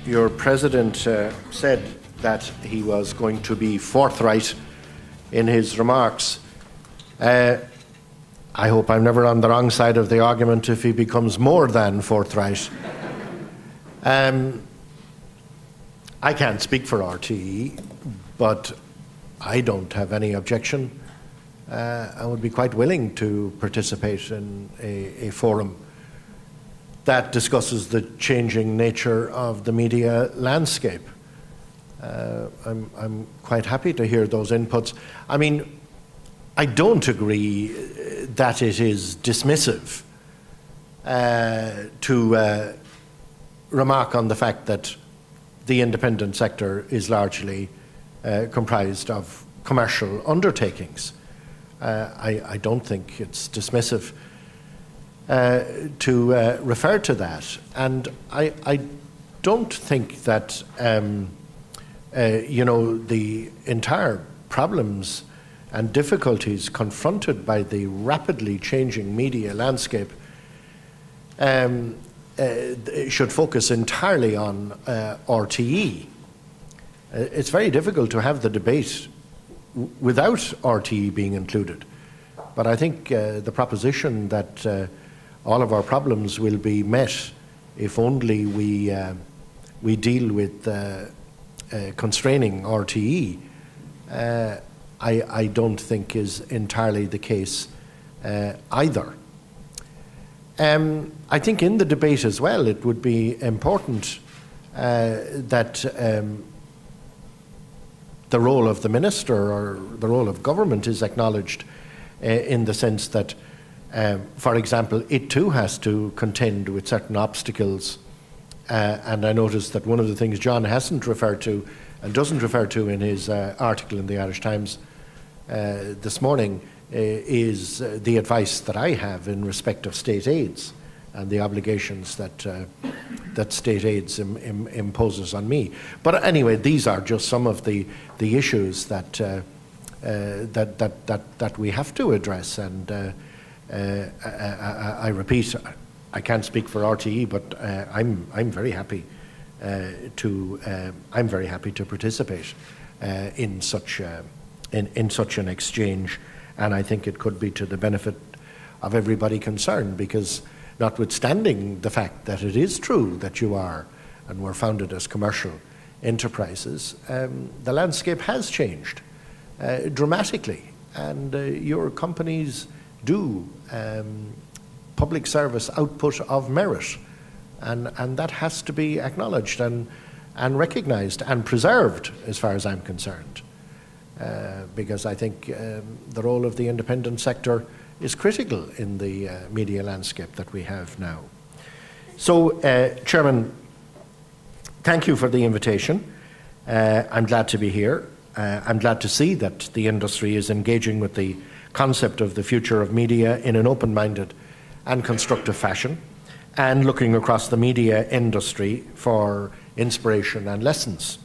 your president said that he was going to be forthright in his remarks. I hope I'm never on the wrong side of the argument if he becomes more than forthright. I can't speak for RTE, but I don't have any objection. I would be quite willing to participate in a forum that discusses the changing nature of the media landscape. I'm quite happy to hear those inputs. I mean, I don't agree that it is dismissive to remark on the fact that the independent sector is largely comprised of commercial undertakings. I don't think it's dismissive to refer to that. And I don't think that, the entire problems and difficulties confronted by the rapidly changing media landscape should focus entirely on RTE. It's very difficult to have the debate without RTE being included. But I think the proposition that all of our problems will be met if only we deal with constraining RTE, I don't think is entirely the case either. I think in the debate as well, it would be important that the role of the minister or the role of government is acknowledged in the sense that, for example, it too has to contend with certain obstacles. And I noticed that one of the things John hasn't referred to and doesn't refer to in his article in the Irish Times this morning is the advice that I have in respect of state aids and the obligations that state aids imposes on me. But anyway, these are just some of the issues that we have to address. And I repeat, I can't speak for RTE, but I'm very happy to participate in such an exchange, and I think it could be to the benefit of everybody concerned, because notwithstanding the fact that it is true that you are and were founded as commercial enterprises, the landscape has changed dramatically, and your companies do public service output of merit, and that has to be acknowledged and recognised and preserved as far as I'm concerned, because I think the role of the independent sector is critical in the media landscape that we have now. So, Chairman, thank you for the invitation. I'm glad to be here. I'm glad to see that the industry is engaging with the concept of the future of media in an open-minded and constructive fashion, and looking across the media industry for inspiration and lessons.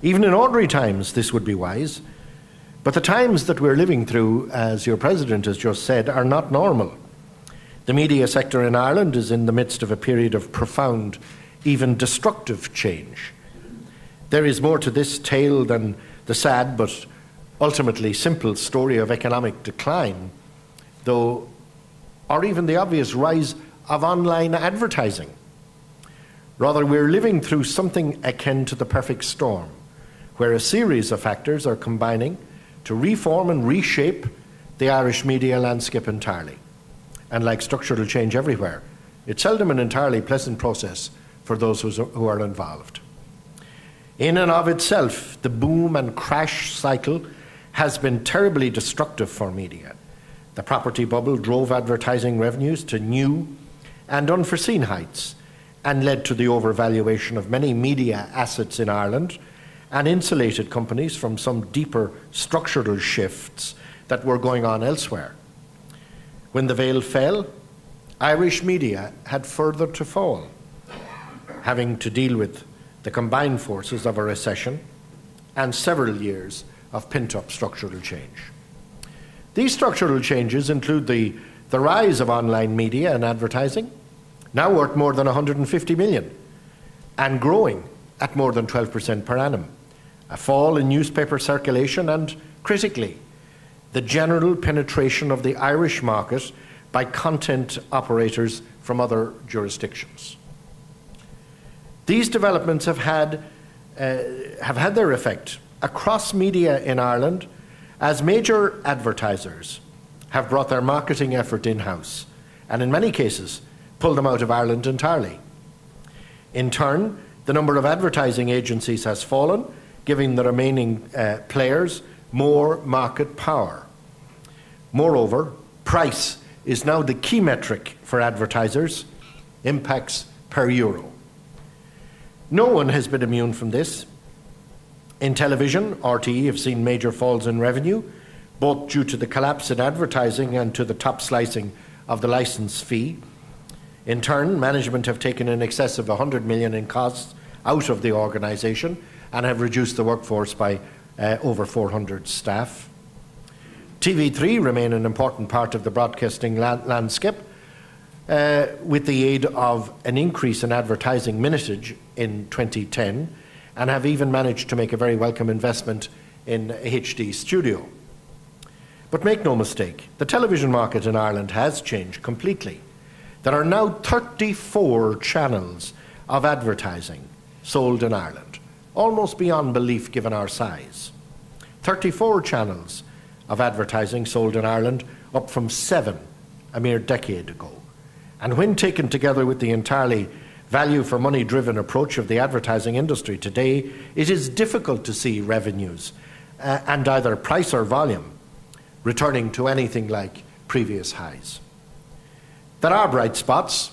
Even in ordinary times, this would be wise, but the times that we're living through, as your President has just said, are not normal. The media sector in Ireland is in the midst of a period of profound, even destructive change. There is more to this tale than the sad but ultimately simple story of economic decline, though, or even the obvious rise of online advertising. Rather, we're living through something akin to the perfect storm, where a series of factors are combining to reform and reshape the Irish media landscape entirely. And like structural change everywhere, it's seldom an entirely pleasant process for those who are involved. In and of itself, the boom and crash cycle has been terribly destructive for media. The property bubble drove advertising revenues to new and unforeseen heights and led to the overvaluation of many media assets in Ireland and insulated companies from some deeper structural shifts that were going on elsewhere. When the veil fell, Irish media had further to fall, having to deal with the combined forces of a recession and several years of pent-up structural change. These structural changes include the rise of online media and advertising, now worth more than 150 million, and growing at more than 12% per annum, a fall in newspaper circulation, and, critically, the general penetration of the Irish market by content operators from other jurisdictions. These developments have had their effect across media in Ireland, as major advertisers have brought their marketing effort in-house and, in many cases, pulled them out of Ireland entirely. In turn, the number of advertising agencies has fallen, giving the remaining players more market power. Moreover, price is now the key metric for advertisers, impacts per euro. No one has been immune from this. In television, RTE have seen major falls in revenue, both due to the collapse in advertising and to the top slicing of the licence fee. In turn, management have taken in excess of 100 million in costs out of the organisation and have reduced the workforce by over 400 staff. TV3 remain an important part of the broadcasting landscape, with the aid of an increase in advertising minutage in 2010, and have even managed to make a very welcome investment in a HD studio. But make no mistake, the television market in Ireland has changed completely. There are now 34 channels of advertising sold in Ireland, almost beyond belief given our size. 34 channels of advertising sold in Ireland, up from 7 a mere decade ago. And when taken together with the entirely value for money driven approach of the advertising industry today, it is difficult to see revenues and either price or volume returning to anything like previous highs. There are bright spots.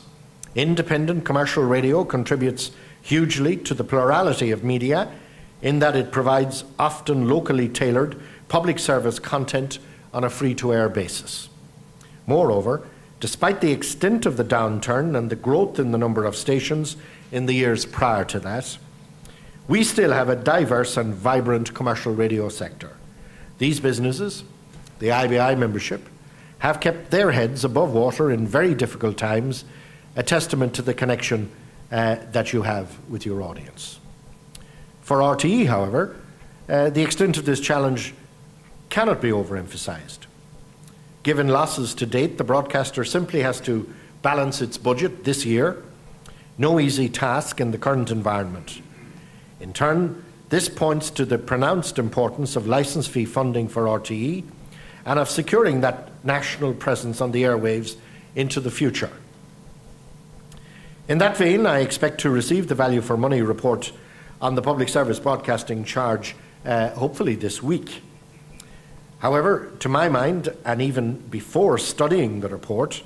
Independent commercial radio contributes hugely to the plurality of media in that it provides often locally tailored public service content on a free-to-air basis. Moreover, despite the extent of the downturn and the growth in the number of stations in the years prior to that, we still have a diverse and vibrant commercial radio sector. These businesses, the IBI membership, have kept their heads above water in very difficult times, a testament to the connection that you have with your audience. For RTE, however, the extent of this challenge cannot be overemphasised. Given losses to date, the broadcaster simply has to balance its budget this year, no easy task in the current environment. In turn, this points to the pronounced importance of licence fee funding for RTE and of securing that national presence on the airwaves into the future. In that vein, I expect to receive the value for money report on the public service broadcasting charge hopefully this week. However, to my mind, and even before studying the report,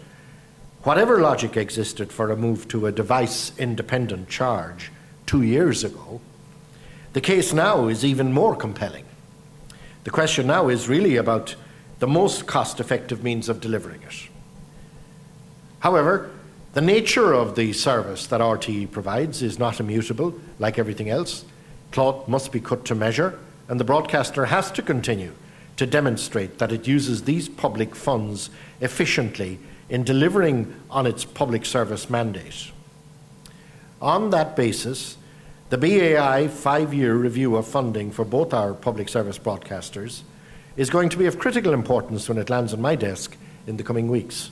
whatever logic existed for a move to a device-independent charge 2 years ago, the case now is even more compelling. The question now is really about the most cost-effective means of delivering it. However, the nature of the service that RTE provides is not immutable, like everything else. Cloth must be cut to measure, and the broadcaster has to continue to demonstrate that it uses these public funds efficiently in delivering on its public service mandate. On that basis, the BAI 5-year review of funding for both our public service broadcasters is going to be of critical importance when it lands on my desk in the coming weeks.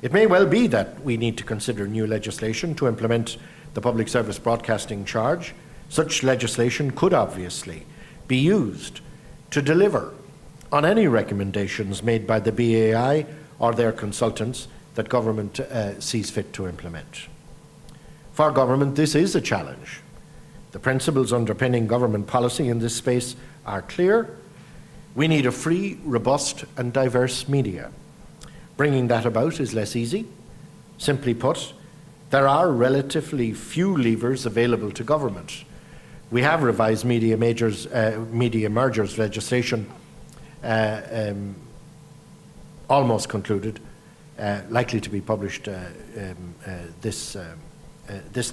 It may well be that we need to consider new legislation to implement the public service broadcasting charge. Such legislation could obviously be used to deliver on any recommendations made by the BAI or their consultants that government sees fit to implement. For government, this is a challenge. The principles underpinning government policy in this space are clear. We need a free, robust and diverse media. Bringing that about is less easy. Simply put, there are relatively few levers available to government. We have revised media mergers legislation almost concluded, likely to be published this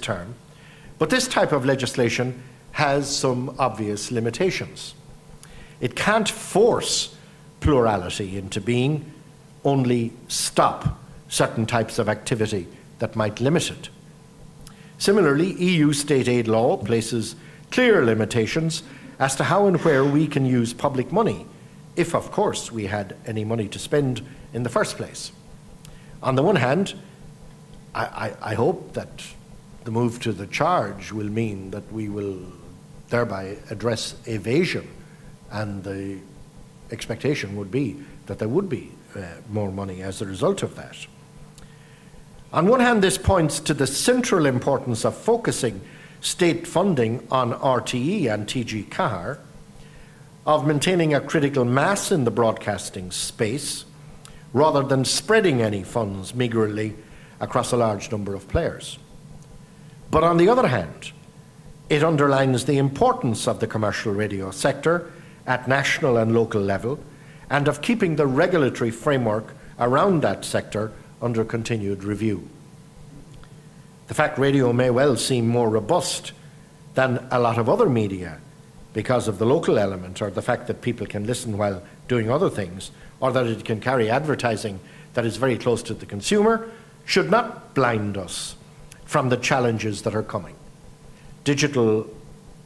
term. But this type of legislation has some obvious limitations. It can't force plurality into being, only stop certain types of activity that might limit it. Similarly, EU state aid law places clear limitations as to how and where we can use public money, if, of course, we had any money to spend in the first place. On the one hand, I hope that the move to the charge will mean that we will thereby address evasion, and the expectation would be that there would be more money as a result of that. On one hand, this points to the central importance of focusing state funding on RTE and TG Cahir, of maintaining a critical mass in the broadcasting space, rather than spreading any funds meagrely across a large number of players. But on the other hand, it underlines the importance of the commercial radio sector at national and local level, and of keeping the regulatory framework around that sector under continued review. The fact radio may well seem more robust than a lot of other media because of the local element, or the fact that people can listen while doing other things, or that it can carry advertising that is very close to the consumer, should not blind us from the challenges that are coming. Digital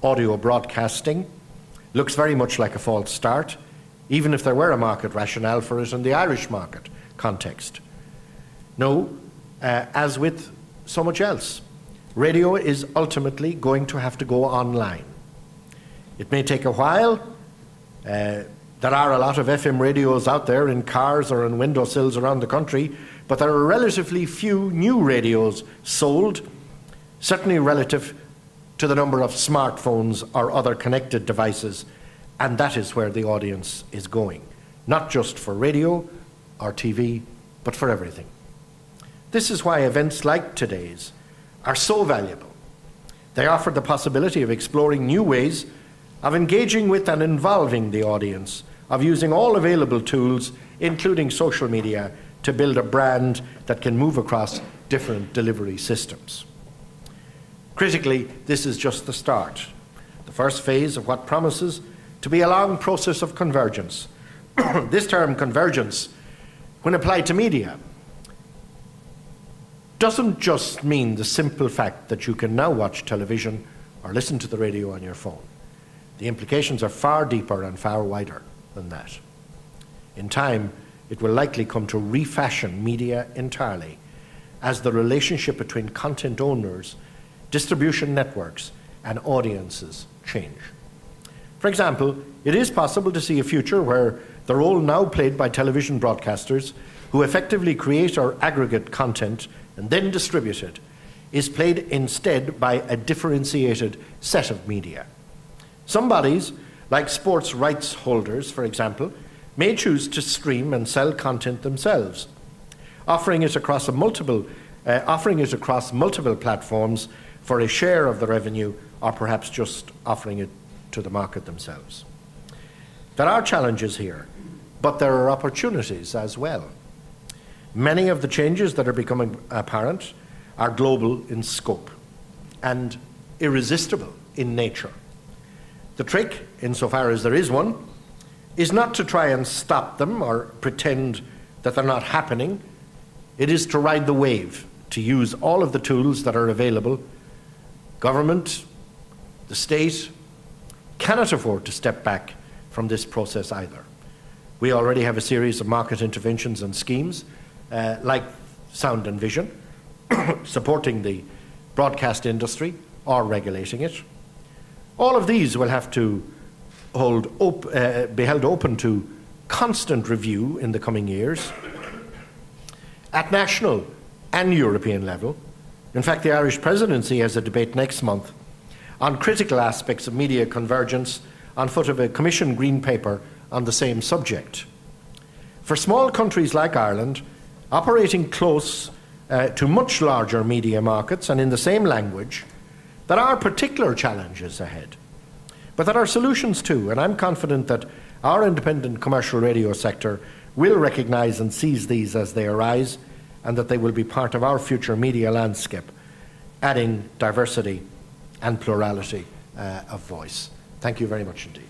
audio broadcasting looks very much like a false start, even if there were a market rationale for it in the Irish market context. No, as with so much else, radio is ultimately going to have to go online. It may take a while. There are a lot of FM radios out there in cars or on windowsills around the country, but there are relatively few new radios sold, certainly relative to the number of smartphones or other connected devices, and that is where the audience is going, not just for radio or TV, but for everything. This is why events like today's are so valuable. They offer the possibility of exploring new ways of engaging with and involving the audience, of using all available tools, including social media, to build a brand that can move across different delivery systems. Critically, this is just the start, the first phase of what promises to be a long process of convergence. This term, convergence, when applied to media, doesn't just mean the simple fact that you can now watch television or listen to the radio on your phone. The implications are far deeper and far wider than that. In time, it will likely come to refashion media entirely as the relationship between content owners, distribution networks, and audiences change. For example, it is possible to see a future where the role now played by television broadcasters, who effectively create or aggregate content and then distribute it, is played instead by a differentiated set of media. Some bodies, like sports rights holders, for example, may choose to stream and sell content themselves, offering it across multiple platforms for a share of the revenue, or perhaps just offering it to the market themselves. There are challenges here, but there are opportunities as well. Many of the changes that are becoming apparent are global in scope and irresistible in nature. The trick, insofar as there is one, is not to try and stop them or pretend that they're not happening. It is to ride the wave, to use all of the tools that are available. Government, the state, cannot afford to step back from this process either. We already have a series of market interventions and schemes, like Sound and Vision, supporting the broadcast industry or regulating it. All of these will have to be held open to constant review in the coming years at national and European level. In fact, the Irish presidency has a debate next month on critical aspects of media convergence on foot of a Commission Green Paper on the same subject. For small countries like Ireland, operating close to much larger media markets and in the same language, there are particular challenges ahead. But there are solutions too, and I'm confident that our independent commercial radio sector will recognise and seize these as they arise, and that they will be part of our future media landscape, adding diversity and plurality of voice. Thank you very much indeed.